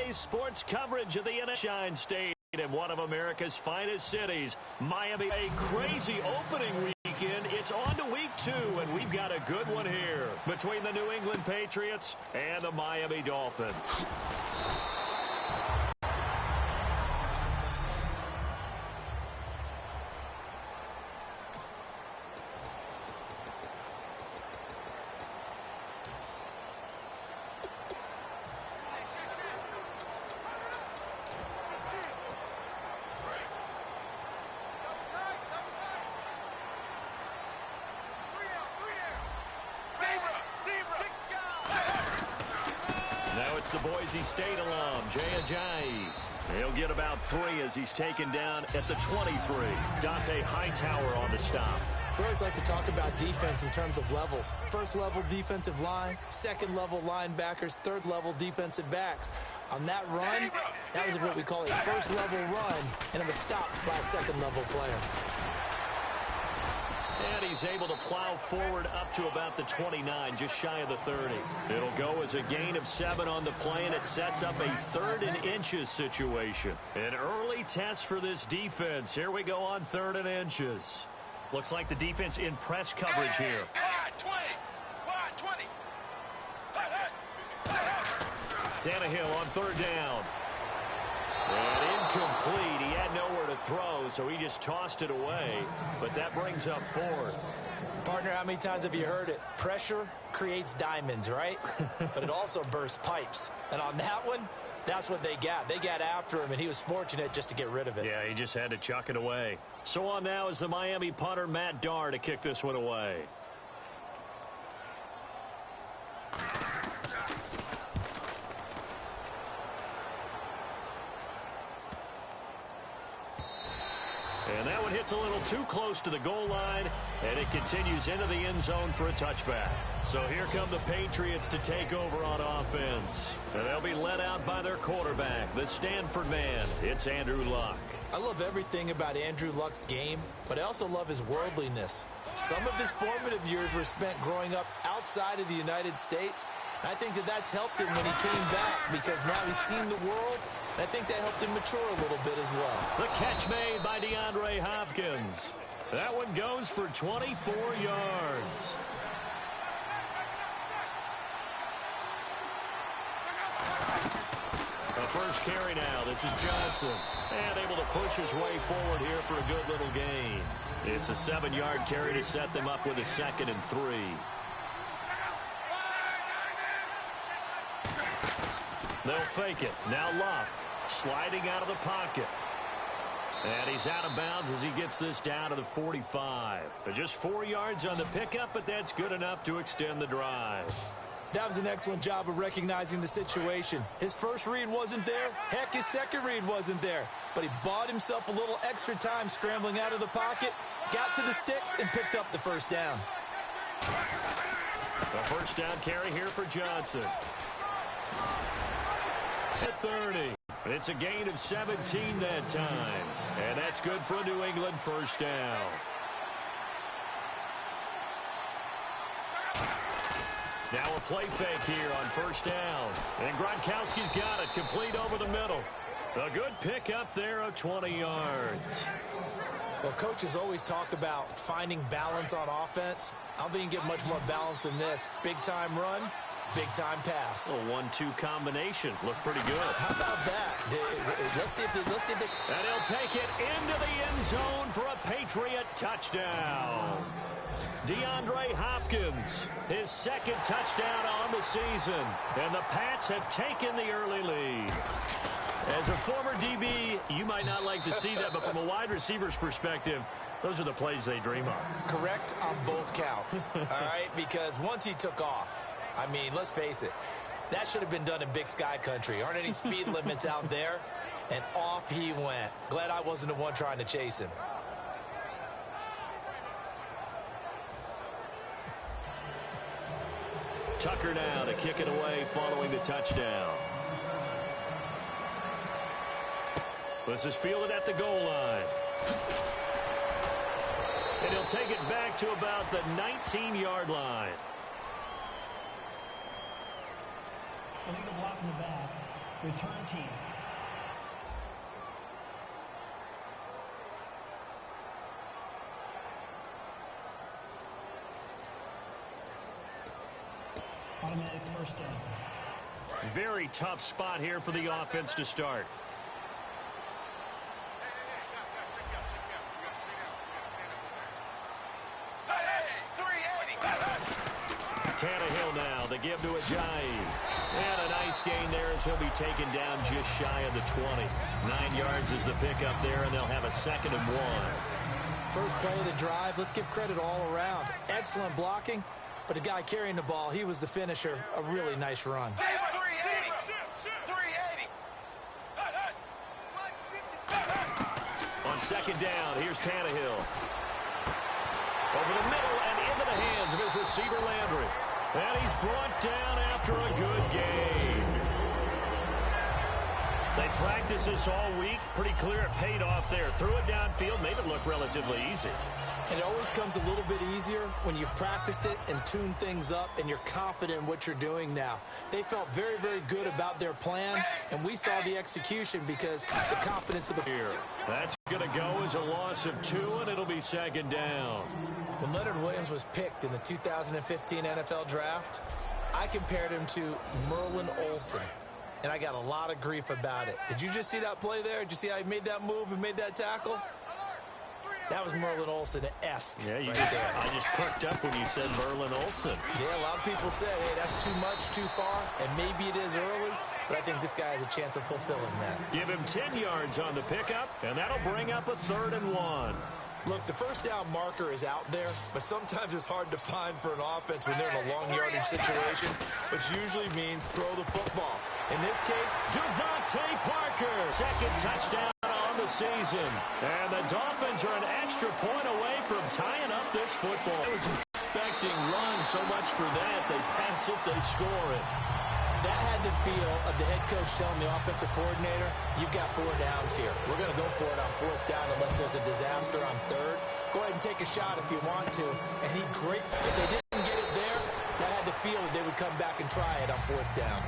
today's sports coverage of the Shine State in one of America's finest cities, Miami. A crazy opening weekend. It's on to week 2, and we've got a good one here between the New England Patriots and the Miami Dolphins. The Boise State alum, Jay Ajayi. He'll get about 3 as he's taken down at the 23. Dante Hightower on the stop. We always like to talk about defense in terms of levels. First level defensive line, second level linebackers, third level defensive backs. On that run, that was what we call a first level run, and it was stopped by a second level player. And he's able to plow forward up to about the 29, just shy of the 30. It'll go as a gain of 7 on the play, and it sets up a 3rd and inches situation. An early test for this defense. Here we go on 3rd and inches. Looks like the defense in press coverage here. Tannehill on 3rd down. And incomplete. He had nowhere to throw, so he just tossed it away. But that brings up 4th. Partner, how many times have you heard it? Pressure creates diamonds, right? But it also bursts pipes. And on that one, that's what they got. They got after him, and he was fortunate just to get rid of it. Yeah, he just had to chuck it away. So on now is the Miami punter, Matt Darr, to kick this one away. And that one hits a little too close to the goal line, and it continues into the end zone for a touchback. So here come the Patriots to take over on offense. And they'll be led out by their quarterback, the Stanford man. It's Andrew Luck. I love everything about Andrew Luck's game, but I also love his worldliness. Some of his formative years were spent growing up outside of the United States. And I think that that's helped him when he came back because now he's seen the world. I think that helped him mature a little bit as well. The catch made by DeAndre Hopkins. That one goes for 24 yards. The first carry now. This is Johnson. And able to push his way forward here for a good little gain. It's a 7-yard carry to set them up with a 2nd and 3. They'll fake it. Now Luck. Sliding out of the pocket. And he's out of bounds as he gets this down to the 45. Just 4 yards on the pickup, but that's good enough to extend the drive. That was an excellent job of recognizing the situation. His first read wasn't there. Heck, his second read wasn't there. But he bought himself a little extra time scrambling out of the pocket, got to the sticks, and picked up the first down. The first down carry here for Johnson. At 30. It's a gain of 17 that time. And that's good for a New England first down. Now a play fake here on first down. And Gronkowski's got it. Complete over the middle. A good pickup there of 20 yards. Well, coaches always talk about finding balance on offense. I don't think you can get much more balance than this. Big-time run. Big-time pass. A 1-2 combination. Looked pretty good. How about that? Let's see if they... And he'll take it into the end zone for a Patriot touchdown. DeAndre Hopkins, his 2nd touchdown on the season. And the Pats have taken the early lead. As a former DB, you might not like to see that, but from a wide receiver's perspective, those are the plays they dream of. Correct on both counts. All right? Because once he took off, I mean, let's face it, that should have been done in Big Sky country. Aren't any speed limits out there? And off he went. Glad I wasn't the one trying to chase him. Tucker now to kick it away following the touchdown. This is fielded at the goal line. And he'll take it back to about the 19-yard line. Illegal block in the back. Return team. Automatic first down. Very tough spot here for the offense to start. Tannehill now, the give to Ajayi. And a nice gain there as he'll be taken down just shy of the 20. 9 yards is the pickup there, and they'll have a 2nd and 1. First play of the drive, let's give credit all around. Excellent blocking, but the guy carrying the ball, he was the finisher. A really nice run. 380. On 2nd down, here's Tannehill. Over the middle and into the hands of his receiver, Landry. And he's brought down after a good game. They practiced this all week. Pretty clear it paid off there. Threw it downfield, made it look relatively easy. And it always comes a little bit easier when you've practiced it and tuned things up and you're confident in what you're doing now. They felt very, very good about their plan, and we saw the execution because the confidence of the... Here, that's going to go as a loss of 2, and it'll be 2nd down. When Leonard Williams was picked in the 2015 NFL Draft, I compared him to Merlin Olsen, and I got a lot of grief about it. Did you just see that play there? Did you see how he made that move and made that tackle? That was Merlin Olsen-esque. Yeah, I just perked up when you said Merlin Olsen. Yeah, a lot of people said, hey, that's too much, too far, and maybe it is early, but I think this guy has a chance of fulfilling that. Give him 10 yards on the pickup, and that'll bring up a 3rd and 1. Look, the first down marker is out there, but sometimes it's hard to find for an offense when they're in a long yardage situation, which usually means throw the football. In this case, Devontae Parker, 2nd touchdown on the season. And the Dolphins are an extra point away from tying up this football. I was expecting runs so much for that. They pass it, they score it. That had the feel of the head coach telling the offensive coordinator, you've got 4 downs here. We're going to go for it on 4th down unless there's a disaster on 3rd. Go ahead and take a shot if you want to. And if they didn't get it there, that had the feel that they would come back and try it on 4th down.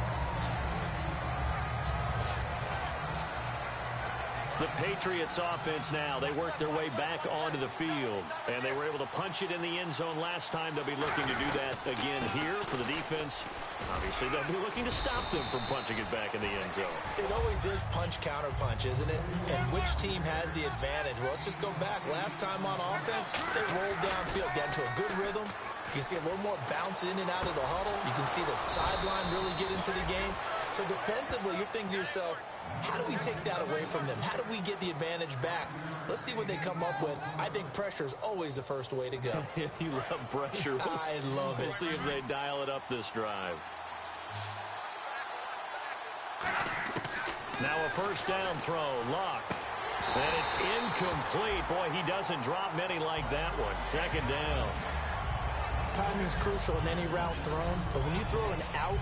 The Patriots offense now, they worked their way back onto the field, and they were able to punch it in the end zone last time. They'll be looking to do that again here for the defense. Obviously, they'll be looking to stop them from punching it back in the end zone. It always is punch, counter punch, isn't it? And which team has the advantage? Well, let's just go back. Last time on offense, they rolled downfield, got into a good rhythm. You can see a little more bounce in and out of the huddle. You can see the sideline really get into the game. So defensively, you're thinking to yourself, how do we take that away from them? How do we get the advantage back? Let's see what they come up with. I think pressure is always the first way to go. You love pressure. I love it. We'll see if they dial it up this drive. Now a first down throw. Luck. And it's incomplete. Boy, he doesn't drop many like that one. 2nd down. Timing is crucial in any route thrown, but when you throw an out,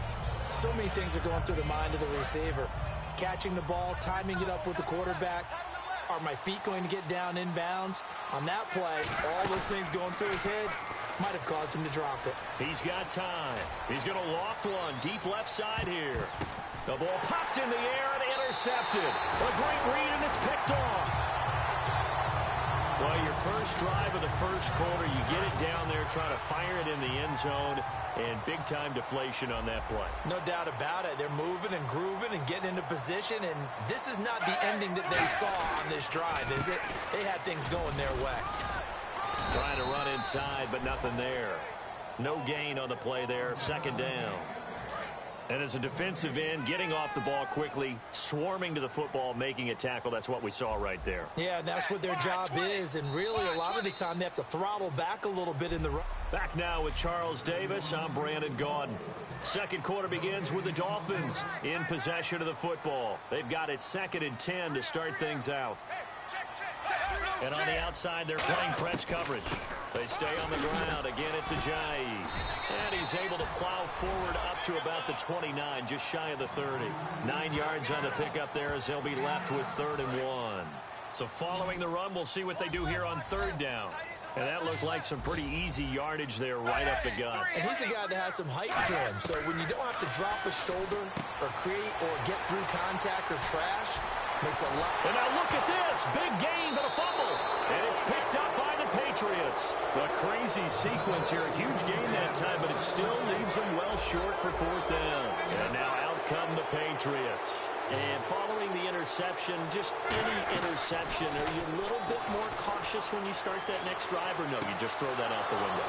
so many things are going through the mind of the receiver. Catching the ball, timing it up with the quarterback. Are my feet going to get down inbounds? On that play, all those things going through his head might have caused him to drop it. He's got time. He's going to loft one deep left side here. The ball popped in the air and intercepted. A great read, and it's picked off. Well, your first drive of the first quarter, you get it down there, try to fire it in the end zone, and big-time deflation on that play. No doubt about it. They're moving and grooving and getting into position, and this is not the ending that they saw on this drive, is it? They had things going their way. Trying to run inside, but nothing there. No gain on the play there, 2nd down. And as a defensive end, getting off the ball quickly, swarming to the football, making a tackle, that's what we saw right there. Yeah, that's what their job is, and really a lot of the time they have to throttle back a little bit in the run. Back now with Charles Davis, I'm Brandon Gaudin. Second quarter begins with the Dolphins in possession of the football. They've got it 2nd and 10 to start things out. And on the outside, they're playing press coverage. They stay on the ground. Again, it's Ajayi. And he's able to plow forward up to about the 29, just shy of the 30. 9 yards on the pickup there as they'll be left with 3rd and 1. So following the run, we'll see what they do here on 3rd down. And that looked like some pretty easy yardage there right up the gut. And he's a guy that has some height to him. So when you don't have to drop a shoulder or create or get through contact or trash, makes a lot. And now look at this. Big gain, but a fumble. And it's picked up by the Patriots. A crazy sequence here. A huge gain that time, but it still leaves them well short for fourth down. And now out come the Patriots. And following the interception, just any interception, are you a little bit more cautious when you start that next drive, or no, you just throw that out the window?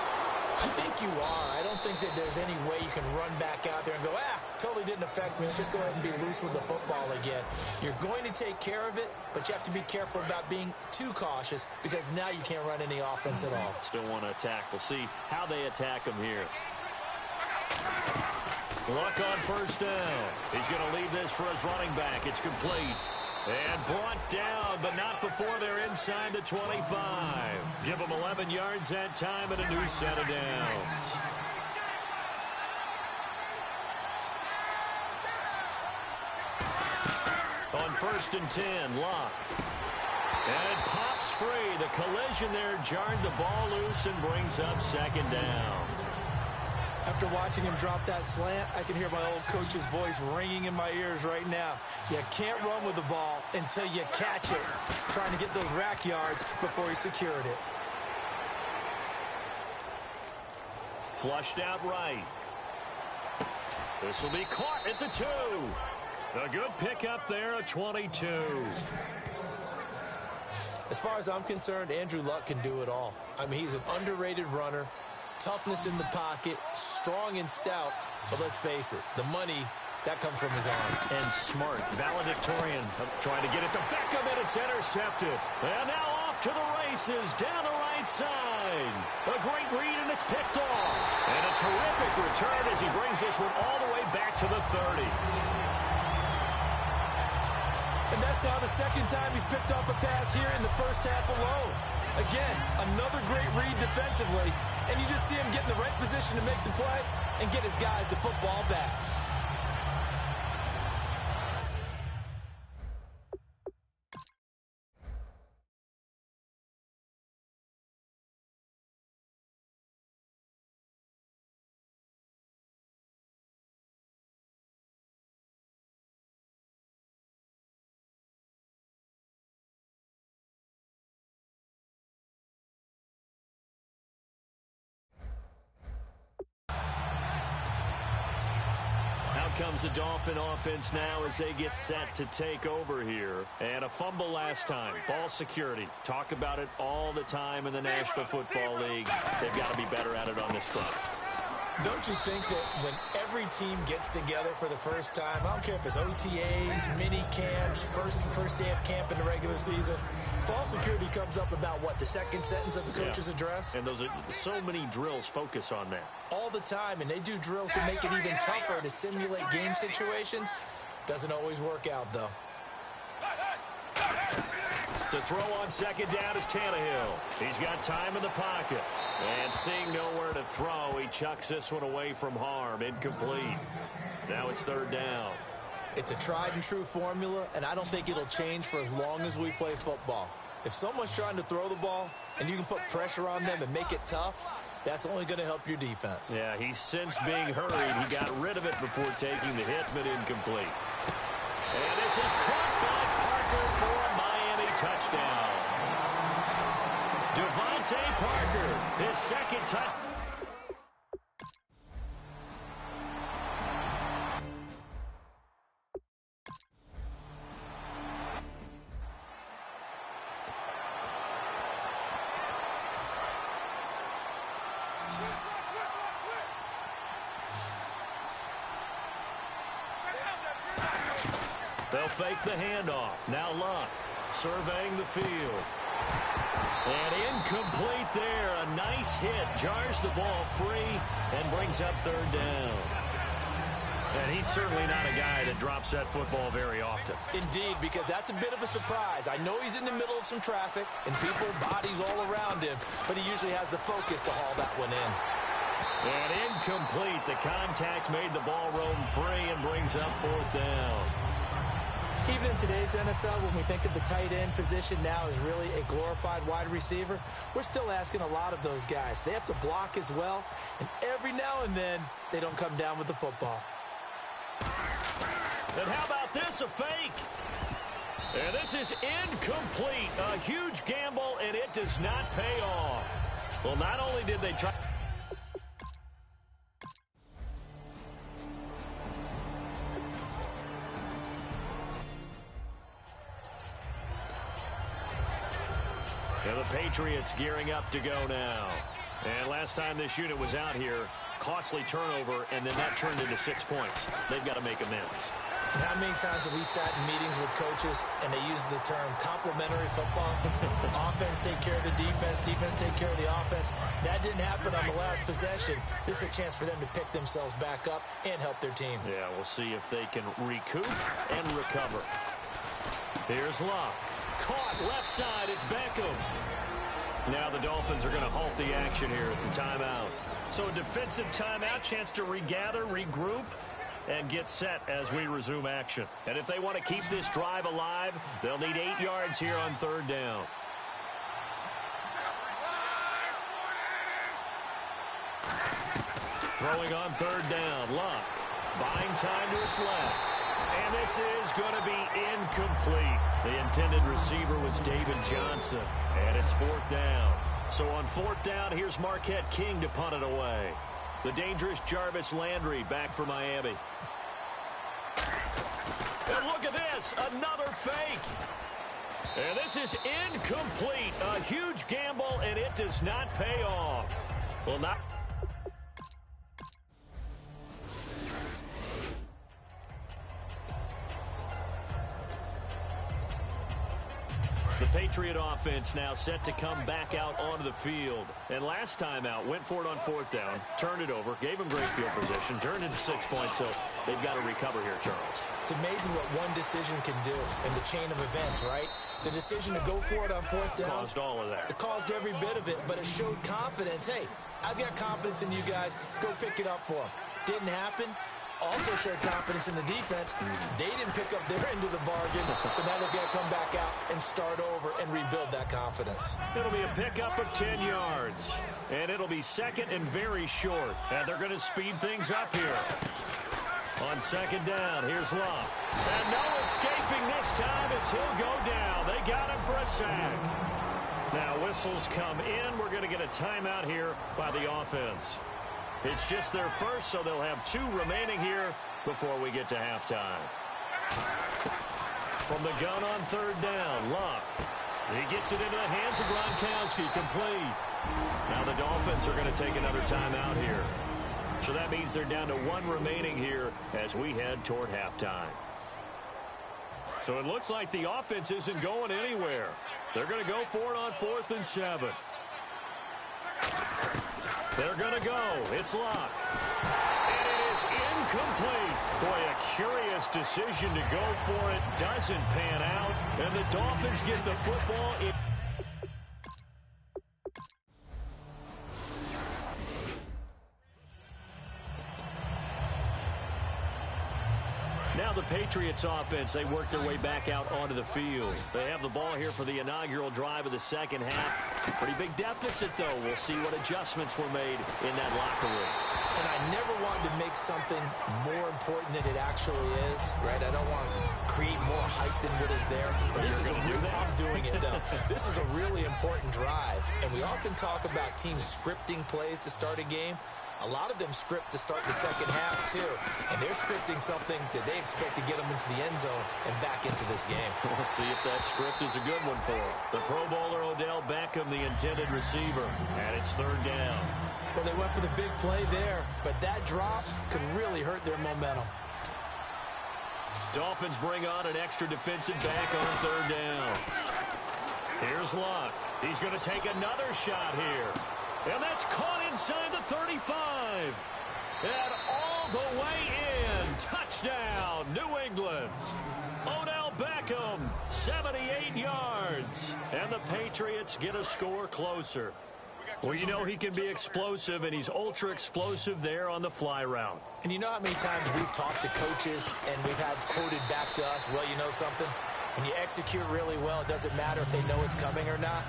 I think you are. I don't think that there's any way you can run back out there and go, totally didn't affect me. Let's just go ahead and be loose with the football again. You're going to take care of it, but you have to be careful about being too cautious because now you can't run any offense at all. Still want to attack. We'll see how they attack him here. Luck on first down. He's going to leave this for his running back. It's complete. And brought down, but not before they're inside the 25. Give them 11 yards that time and a new set of downs. On first and 10, Luck. And it pops free. The collision there jarred the ball loose and brings up second down. After watching him drop that slant, I can hear my old coach's voice ringing in my ears right now. You can't run with the ball until you catch it. Trying to get those rack yards before he secured it. Flushed out right. This will be caught at the 2. A good pickup there, a 22. As far as I'm concerned, Andrew Luck can do it all. I mean, he's an underrated runner. Toughness in the pocket, strong and stout, but let's face it, the money, that comes from his arm. And smart, valedictorian, trying to get it to Beckham, and it's intercepted. And now off to the races, down the right side. A great read, and it's picked off. And a terrific return as he brings this one all the way back to the 30. And that's now the second time he's picked off a pass here in the first half alone. Again, another great read defensively, and you just see him get in the right position to make the play and get his guys the football back. Comes the Dolphin offense now as they get set to take over here. And a fumble last time. Ball security. Talk about it all the time in the National Football League. They've got to be better at it on this front. Don't you think that when every team gets together for the first time, I don't care if it's OTAs, mini camps, first day of camp in the regular season, ball security comes up about what, the second sentence of the coach's address? And those are so many drills focus on that. All the time, and they do drills to make it even tougher to simulate game situations. Doesn't always work out, though. To throw on second down is Tannehill. He's got time in the pocket. And seeing nowhere to throw, he chucks this one away from harm. Incomplete. Now it's third down. It's a tried-and-true formula, and I don't think it'll change for as long as we play football. If someone's trying to throw the ball, and you can put pressure on them and make it tough, that's only going to help your defense. Yeah, he's since being hurried. He got rid of it before taking the hit, but incomplete. And this is caught by Parker for a Miami touchdown. Devontae Parker, his second touchdown. They'll fake the handoff. Now Luck surveying the field. And incomplete there. A nice hit. Jars the ball free and brings up third down. And he's certainly not a guy that drops that football very often. Indeed, because that's a bit of a surprise. I know he's in the middle of some traffic and people, bodies all around him, but he usually has the focus to haul that one in. And incomplete. The contact made the ball roam free and brings up fourth down. Even in today's NFL, when we think of the tight end position now as really a glorified wide receiver, we're still asking a lot of those guys. They have to block as well, and every now and then, they don't come down with the football. And how about this, a fake? And this is incomplete. A huge gamble, and it does not pay off. Well, not only did they try... And the Patriots gearing up to go now. And last time this unit was out here, costly turnover, and then that turned into 6 points. They've got to make amends. And how many times have we sat in meetings with coaches and they use the term complementary football? Offense take care of the defense, defense take care of the offense. That didn't happen on the last possession. This is a chance for them to pick themselves back up and help their team. Yeah, we'll see if they can recoup and recover. Here's Locke. Caught left side. It's Beckham. Now the Dolphins are going to halt the action here. It's a timeout. So a defensive timeout, chance to regather, regroup, and get set as we resume action. And if they want to keep this drive alive, they'll need 8 yards here on third down. Throwing on third down. Luck buying time to his left. And this is going to be incomplete. The intended receiver was David Johnson. And it's fourth down. So on fourth down, here's Marquette King to punt it away. The dangerous Jarvis Landry back for Miami. And look at this, another fake. And this is incomplete. A huge gamble, and it does not pay off. Well, not... The Patriot offense now set to come back out onto the field. And last time out, went for it on fourth down, turned it over, gave them great field position, turned into 6 points, so they've got to recover here, Charles. It's amazing what one decision can do in the chain of events, right? The decision to go for it on fourth down. Caused all of that. It caused every bit of it, but it showed confidence. Hey, I've got confidence in you guys. Go pick it up for them. Didn't happen. Also showed confidence in the defense. They didn't pick up their end of the bargain, so now they've got to come back out and start over and rebuild that confidence. It'll be a pickup of 10 yards, and it'll be second and very short, and they're going to speed things up here. On second down, here's Locke. And no escaping this time as he'll go down. They got him for a sack. Now whistles come in. We're going to get a timeout here by the offense. It's just their first, so they'll have 2 remaining here before we get to halftime. From the gun on third down, Luck. He gets it into the hands of Gronkowski, complete. Now the Dolphins are going to take another timeout here. So that means they're down to 1 remaining here as we head toward halftime. So it looks like the offense isn't going anywhere. They're going to go for it on 4th and 7. They're going to go. It's Locke. And it is incomplete. Boy, a curious decision to go for it. Doesn't pan out. And the Dolphins get the football in. Now the Patriots offense, they work their way back out onto the field. They have the ball here for the inaugural drive of the second half. Pretty big deficit, though. We'll see what adjustments were made in that locker room. And I never wanted to make something more important than it actually is, right? I don't want to create more hype than what is there. But this is I'm doing it, though. This is a really important drive. And we often talk about teams scripting plays to start a game. A lot of them script to start the second half, too. And they're scripting something that they expect to get them into the end zone and back into this game. We'll see if that script is a good one for them. The Pro Bowler Odell Beckham, the intended receiver. And it's third down. Well, they went for the big play there, but that drop could really hurt their momentum. Dolphins bring on an extra defensive back on third down. Here's Luck. He's going to take another shot here. And that's caught inside the 35. And all the way in. Touchdown, New England. Odell Beckham, 78 yards. And the Patriots get a score closer. Well, you know he can be explosive, and he's ultra explosive there on the fly route. And you know how many times we've talked to coaches and we've had quoted back to us, well, you know something? When you execute really well, it doesn't matter if they know it's coming or not.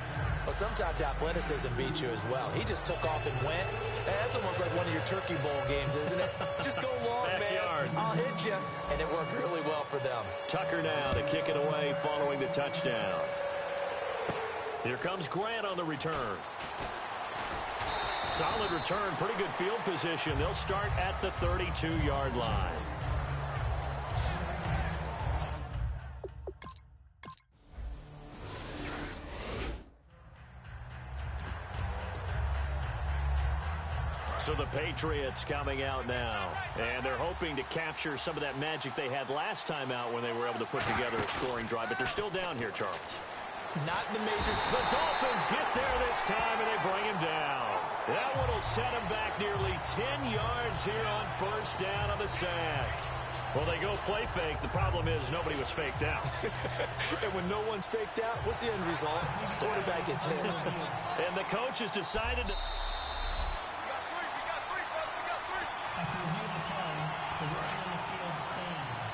Well, sometimes athleticism beats you as well. He just took off and went. That's almost like one of your Turkey Bowl games, isn't it? Just go long, Backyard. man. I'll hit you. And it worked really well for them. Tucker now to kick it away following the touchdown. Here comes Grant on the return. Solid return, pretty good field position. They'll start at the 32-yard line. So the Patriots coming out now, and they're hoping to capture some of that magic they had last time out when they were able to put together a scoring drive, but they're still down here, Charles. Not the major. The Dolphins get there this time, and they bring him down. That one will set him back nearly 10 yards here on first down on the sack. Well, they go play fake. The problem is nobody was faked out. And when no one's faked out, what's the end result? Quarterback gets hit. And the coach has decided to... After review the play, the running on the field stands.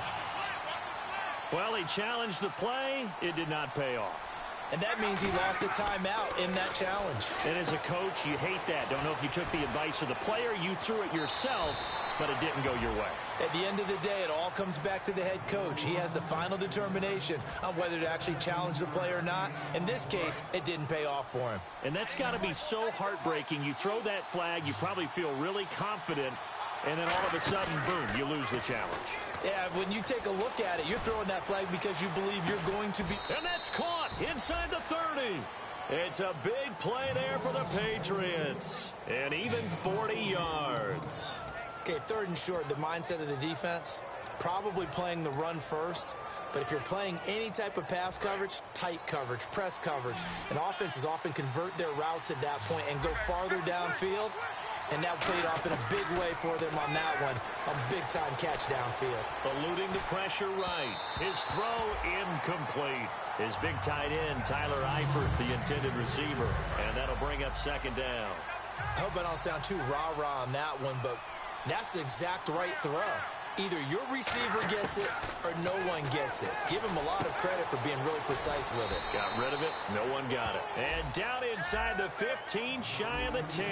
Well, he challenged the play. It did not pay off. And that means he lost a timeout in that challenge. And as a coach, you hate that. Don't know if you took the advice of the player. You threw it yourself, but it didn't go your way. At the end of the day, it all comes back to the head coach. He has the final determination on whether to actually challenge the play or not. In this case, it didn't pay off for him. And that's got to be so heartbreaking. You throw that flag, you probably feel really confident, and then all of a sudden, boom, you lose the challenge. Yeah, when you take a look at it, you're throwing that flag because you believe you're going to be... And that's caught inside the 30. It's a big play there for the Patriots. And even 40 yards. Okay, third and short, the mindset of the defense, probably playing the run first. But if you're playing any type of pass coverage, tight coverage, press coverage, and offenses often convert their routes at that point and go farther downfield. And that played off in a big way for them on that one. A big-time catch downfield. Eluding the pressure right. His throw incomplete. His big tight end, Tyler Eifert, the intended receiver. And that'll bring up second down. I hope I don't sound too rah-rah on that one, but that's the exact right throw. Either your receiver gets it or no one gets it. Give him a lot of credit for being really precise with it. Got rid of it. No one got it. And down inside the 15, shy of the 10.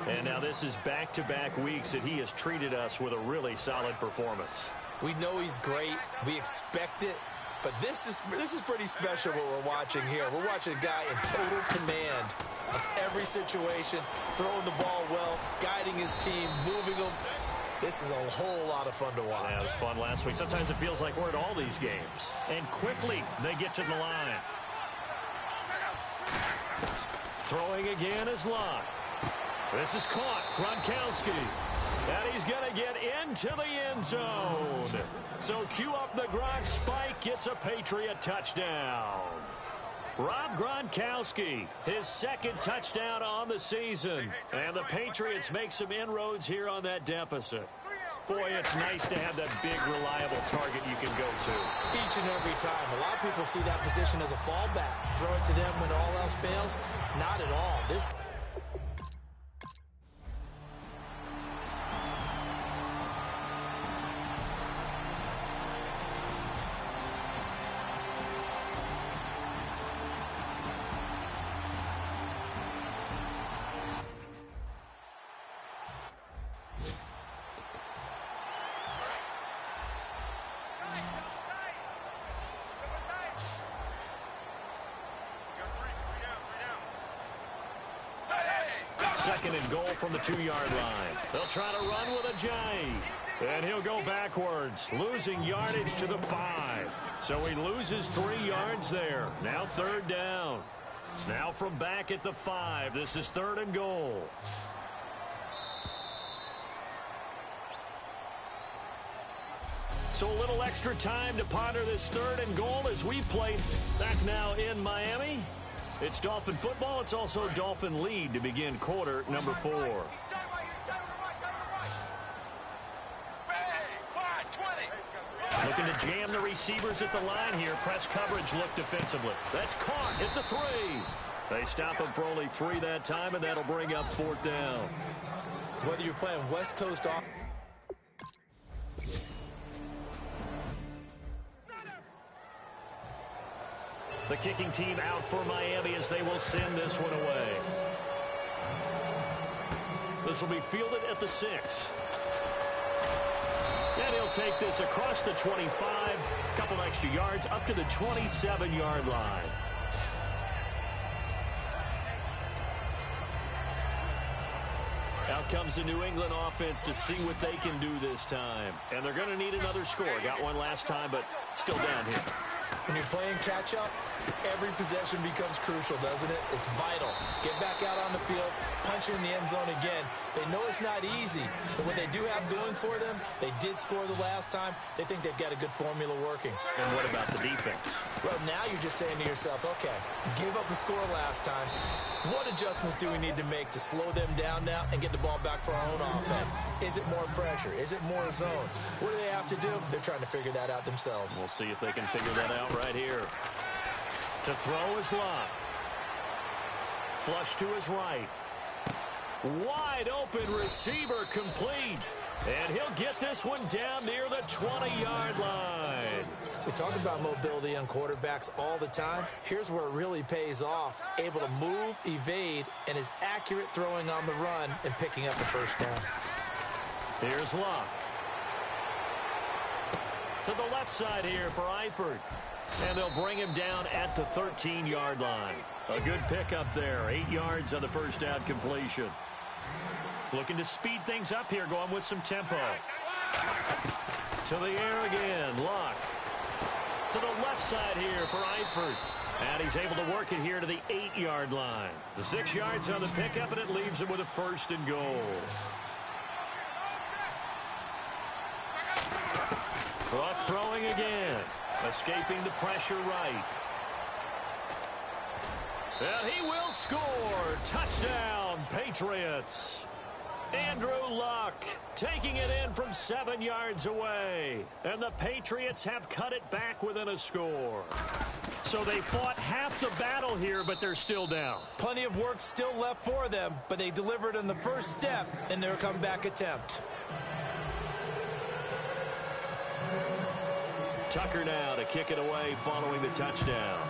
And now this is back-to-back weeks that he has treated us with a really solid performance. We know he's great. We expect it. But this is pretty special what we're watching here. We're watching a guy in total command of every situation, throwing the ball well, guiding his team, moving them. This is a whole lot of fun to watch. Yeah, it was fun last week. Sometimes it feels like we're at all these games. And quickly, they get to the line. Throwing again is Locke. This is caught. Gronkowski. And he's going to get into the end zone. So cue up the Gronk spike. Gets a Patriot touchdown. Rob Gronkowski, his second touchdown on the season. And the Patriots make some inroads here on that deficit. Boy, it's nice to have that big, reliable target you can go to. Each and every time. A lot of people see that position as a fallback. Throw it to them when all else fails. Not at all. This... Second and goal from the 2-yard line. They'll try to run with a J. And he'll go backwards, losing yardage to the 5. So he loses 3 yards there. Now third down. Now from back at the 5. This is third and goal. So a little extra time to ponder this third and goal as we play back now in Miami. It's Dolphin football. It's also Dolphin lead to begin quarter number 4. Looking to jam the receivers at the line here. Press coverage look defensively. That's caught at the 3. They stop him for only 3 that time, and that'll bring up 4th down. Whether you're playing West Coast off. The kicking team out for Miami as they will send this one away. This will be fielded at the 6. And he'll take this across the 25, a couple extra yards up to the 27-yard line. Out comes the New England offense to see what they can do this time. And they're going to need another score. Got one last time, but still down here. When you're playing catch-up, every possession becomes crucial, doesn't it? It's vital. Get back out on the field, punch in the end zone again. They know it's not easy, but what they do have going for them, they did score the last time. They think they've got a good formula working. And what about the defense? Well, now you're just saying to yourself, okay, give up a score last time. What adjustments do we need to make to slow them down now and get the ball back for our own offense? Is it more pressure? Is it more zone? What do they have to do? They're trying to figure that out themselves. We'll see if they can figure that out right here. To throw is Locke. Flush to his right. Wide open receiver complete. And he'll get this one down near the 20-yard line. We talk about mobility on quarterbacks all the time. Here's where it really pays off. Able to move, evade, and is accurate throwing on the run and picking up the first down. Here's Locke. To the left side here for Eifert. And they'll bring him down at the 13-yard line. A good pickup there. 8 yards on the first down completion. Looking to speed things up here, going with some tempo. To the air again, Locke. To the left side here for Eifert. And he's able to work it here to the 8-yard line. The 6 yards on the pickup, and it leaves him with a 1st and goal. Locke throwing again. Escaping the pressure right. And he will score. Touchdown, Patriots. Andrew Luck taking it in from 7 yards away. And the Patriots have cut it back within a score. So they fought half the battle here, but they're still down. Plenty of work still left for them, but they delivered on the first step in their comeback attempt. Tucker now to kick it away following the touchdown.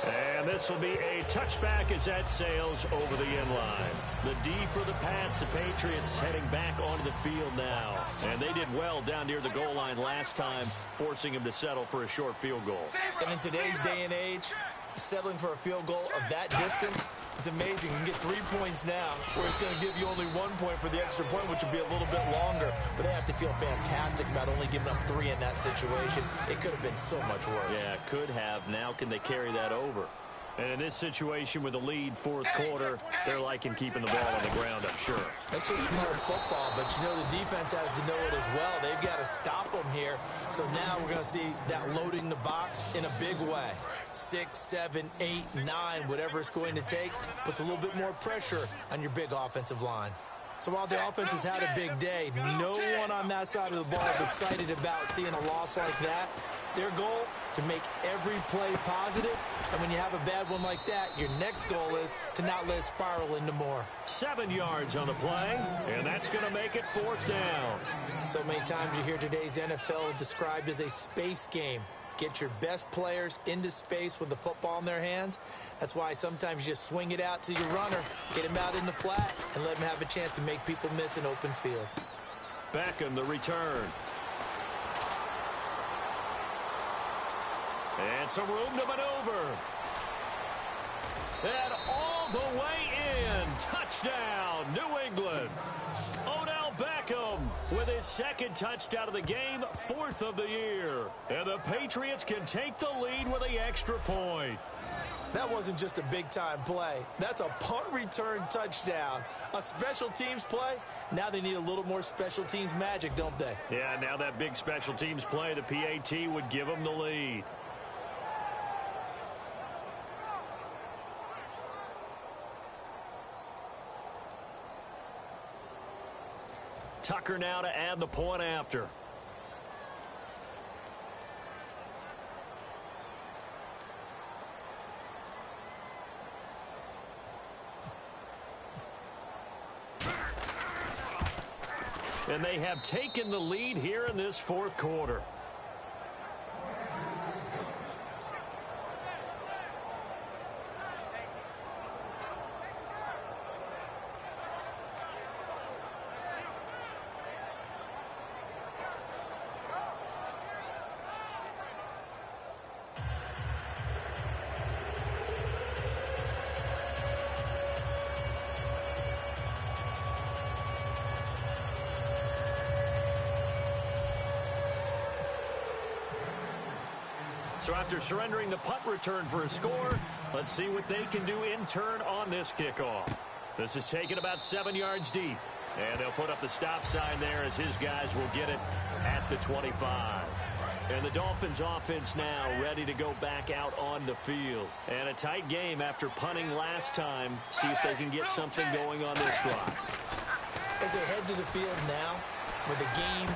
And this will be a touchback as that sails over the end line. The D for the Pats. The Patriots heading back onto the field now. And they did well down near the goal line last time, forcing him to settle for a short field goal. And in today's day and age, settling for a field goal of that distance is amazing. You can get 3 points now, where it's going to give you only 1 point for the extra point, which would be a little bit longer. But they have to feel fantastic about only giving up 3 in that situation. It could have been so much worse. Yeah, could have. Now can they carry that over? And in this situation with the lead 4th quarter, they're liking keeping the ball on the ground, I'm sure. That's just smart football, but you know the defense has to know it as well. They've got to stop them here. So now we're going to see that loading the box in a big way. 6, 7, 8, 9, whatever it's going to take, puts a little bit more pressure on your big offensive line. So while the offense has had a big day, no one on that side of the ball is excited about seeing a loss like that. Their goal, to make every play positive. And when you have a bad one like that, your next goal is to not let it spiral into more. 7 yards on the play, and that's going to make it 4th down. So many times you hear today's NFL described as a space game. Get your best players into space with the football in their hands. That's why sometimes you just swing it out to your runner, get him out in the flat, and let him have a chance to make people miss an open field. Beckham, the return. And some room to maneuver. And all the way in. Touchdown, New England. Odell Beckham with his 2nd touchdown of the game, 4th of the year. And the Patriots can take the lead with the extra point. That wasn't just a big-time play. That's a punt return touchdown. A special teams play. Now they need a little more special teams magic, don't they? Yeah, now that big special teams play, the PAT would give them the lead. Tucker now to add the point after. And they have taken the lead here in this fourth quarter. So after surrendering the punt return for a score, let's see what they can do in turn on this kickoff. This is taken about 7 yards deep. And they'll put up the stop sign there as his guys will get it at the 25. And the Dolphins offense now ready to go back out on the field. And a tight game after punting last time. See if they can get something going on this drive. As they head to the field now, with the game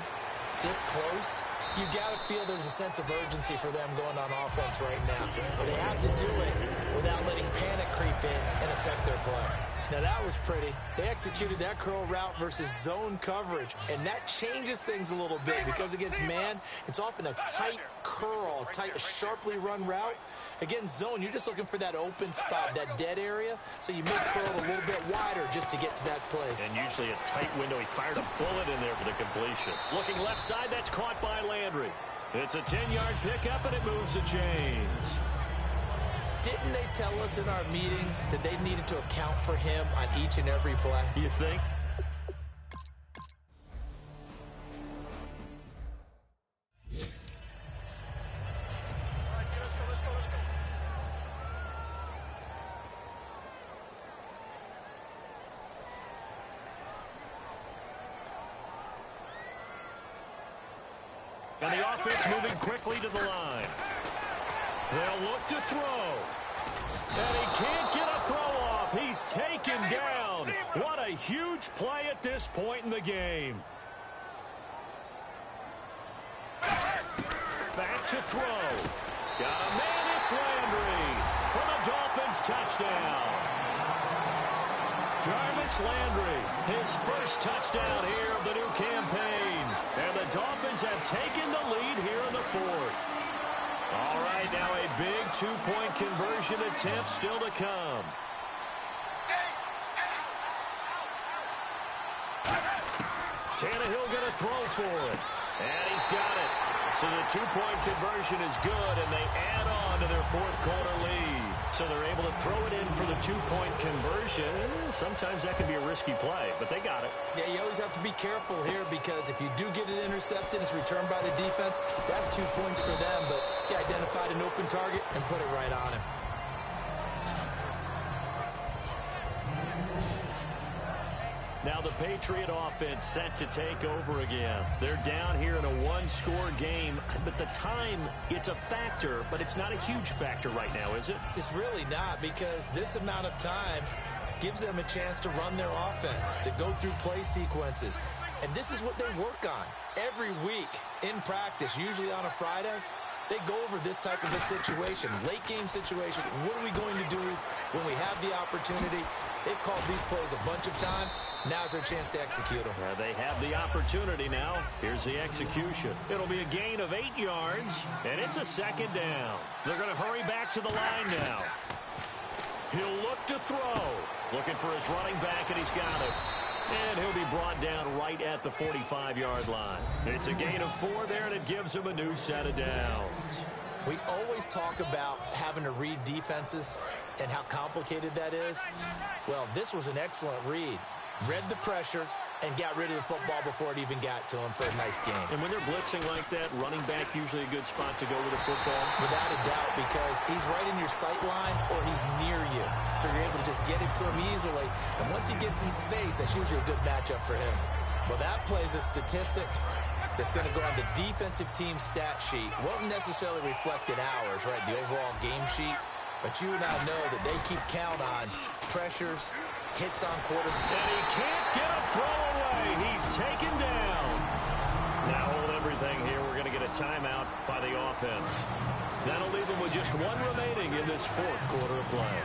this close, you got to feel there's a sense of urgency for them going on offense right now. But they have to do it without letting panic creep in and affect their play. Now, that was pretty. They executed that curl route versus zone coverage, and that changes things a little bit because against man, it's often a tight curl, a sharply run route. Against zone, you're just looking for that open spot, that dead area, so you make curl a little bit wider just to get to that place. And usually a tight window. He fired a bullet in there for the completion. Looking left side, that's caught by Landry. It's a 10-yard pickup, and it moves the chains. Didn't they tell us in our meetings that they needed to account for him on each and every play? You think? And the offense moving quickly to the line. They'll look to throw. And he can't get a throw off. He's taken down. What a huge play at this point in the game. Back to throw. Got a man, it's Landry. For the Dolphins, touchdown. Jarvis Landry, his first touchdown here of the new campaign. And the Dolphins have taken the lead here in the fourth. All right, now a big two-point conversion attempt still to come. Tannehill going to throw for it. And he's got it. So the two-point conversion is good, and they add on to their fourth quarter lead. So they're able to throw it in for the two-point conversion. Sometimes that can be a risky play, but they got it. Yeah, you always have to be careful here because if you do get it intercepted, it's returned by the defense, that's 2 points for them. But he identified an open target and put it right on him. Now the Patriot offense set to take over again. They're down here in a one-score game, but the time, it's a factor, but it's not a huge factor right now, is it? It's really not because this amount of time gives them a chance to run their offense, to go through play sequences. And this is what they work on every week in practice, usually on a Friday. They go over this type of a situation, late game situation. What are we going to do when we have the opportunity? They've called these plays a bunch of times. Now's their chance to execute them. They have the opportunity now. Here's the execution. It'll be a gain of 8 yards, and it's a second down. They're going to hurry back to the line now. He'll look to throw. Looking for his running back, and he's got it. And he'll be brought down right at the 45-yard line. It's a gain of 4 there, and it gives him a new set of downs. We always talk about having to read defenses and how complicated that is. Well, this was an excellent read. Read the pressure and got rid of the football before it even got to him for a nice game. And when they're blitzing like that, running back usually a good spot to go with the football? Without a doubt, because he's right in your sight line or he's near you. So you're able to just get it to him easily. And once he gets in space, that's usually a good matchup for him. Well, that plays a statistic that's going to go on the defensive team stat sheet. Won't necessarily reflect in ours, right, the overall game sheet. But you and I know that they keep count on pressures, hits on quarterback. And he can't get a throw away. He's taken down. Now hold everything here. We're going to get a timeout by the offense. That'll leave them with just 1 remaining in this fourth quarter of play.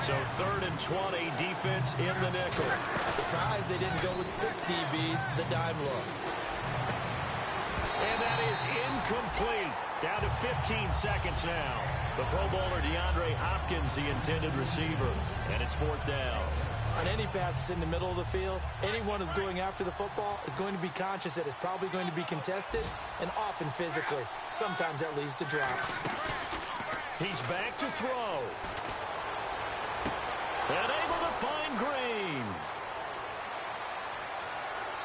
So 3rd and 20, defense in the nickel. Surprised they didn't go with 6 DBs, the dime look. And that is incomplete. Down to 15 seconds now. The Pro Bowler DeAndre Hopkins, the intended receiver. And it's 4th down. On any passes in the middle of the field, anyone who's going after the football is going to be conscious that it's probably going to be contested and often physically. Sometimes that leads to drops. He's back to throw. And able to find Green.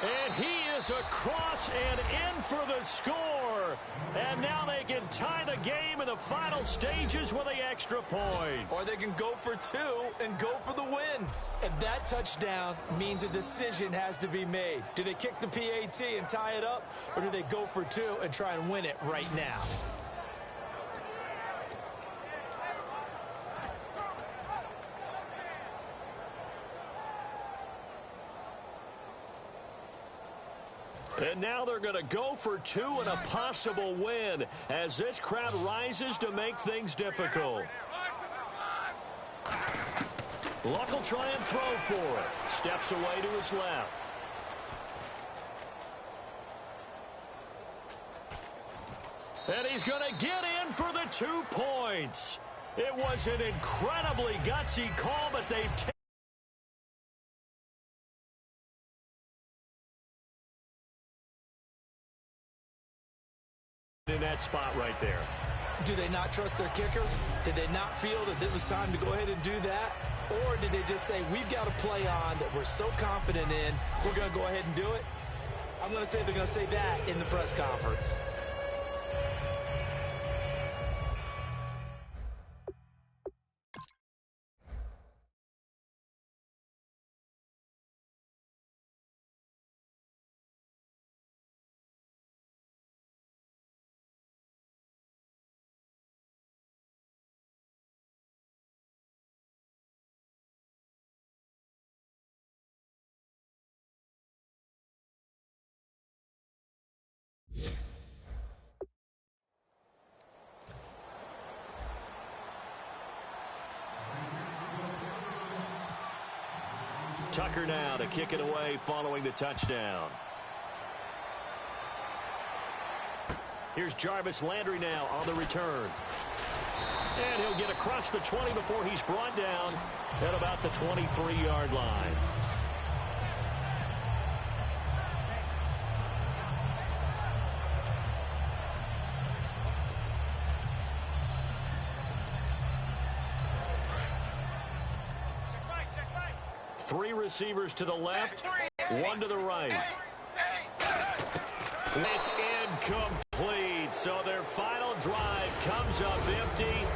And he is across and in for the score. And now they can tie the game in the final stages with the extra point. Or they can go for 2 and go for the win. And that touchdown means a decision has to be made. Do they kick the PAT and tie it up? Or do they go for 2 and try and win it right now? And now they're going to go for 2 and a possible win as this crowd rises to make things difficult. Luck will try and throw for it. Steps away to his left. And he's going to get in for the 2 points. It was an incredibly gutsy call, but they've taken in that spot right there. Do they not trust their kicker? Did they not feel that it was time to go ahead and do that? Or did they just say, we've got a play on that we're so confident in, we're going to go ahead and do it? I'm going to say they're going to say that in the press conference. Tucker now to kick it away following the touchdown. Here's Jarvis Landry now on the return. And he'll get across the 20 before he's brought down at about the 23-yard line. Three receivers to the left, 1 to the right. It's incomplete. So their final drive comes up empty.